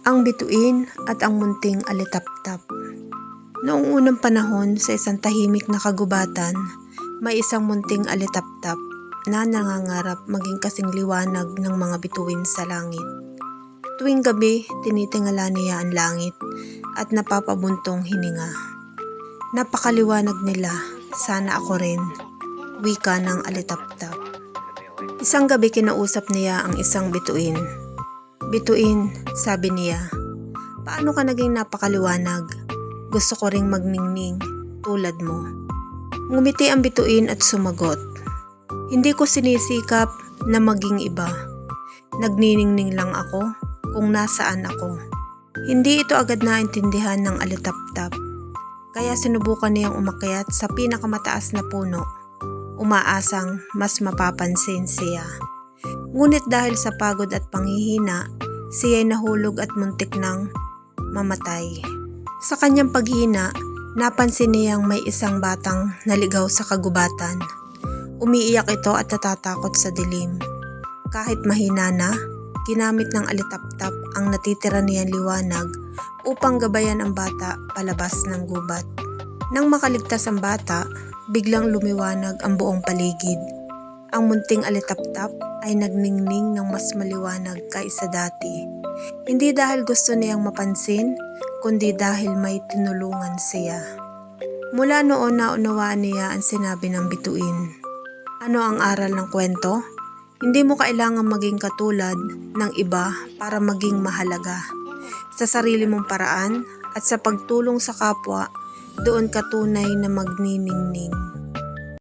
Ang bituin at ang munting alitaptap. Noong unang panahon sa isang tahimik na kagubatan, may isang munting alitaptap na nangangarap maging kasing liwanag ng mga bituin sa langit. Tuwing gabi, tinitingala niya ang langit at napapabuntong hininga. Napakaliwanag nila, sana ako rin, wika ng alitaptap. Isang gabi kinausap niya ang isang bituin. Bituin, sabi niya, paano ka naging napakaliwanag? Gusto ko ring magningning, tulad mo. Ngumiti ang bituin at sumagot, hindi ko sinisikap na maging iba. Nagniningning lang ako kung nasaan ako. Hindi ito agad naintindihan ng alitaptap, kaya sinubukan niyang umakyat sa pinakamataas na puno, umaasang mas mapapansin siya. Ngunit dahil sa pagod at panghihina, siya'y nahulog at muntik nang mamatay. Sa kanyang paghina, napansin niyang may isang batang naligaw sa kagubatan. Umiiyak ito at natatakot sa dilim. Kahit mahina na, ginamit ng alitaptap ang natitira niyang liwanag upang gabayan ang bata palabas ng gubat. Nang makaligtas ang bata, biglang lumiwanag ang buong paligid. Ang munting alitaptap ay nagningning ng mas maliwanag kaysa dati. Hindi dahil gusto niyang mapansin, kundi dahil may tinulungan siya. Mula noon naunawaan niya ang sinabi ng bituin. Ano ang aral ng kwento? Hindi mo kailangang maging katulad ng iba para maging mahalaga. Sa sarili mong paraan at sa pagtulong sa kapwa, doon ka tunay na magniningning.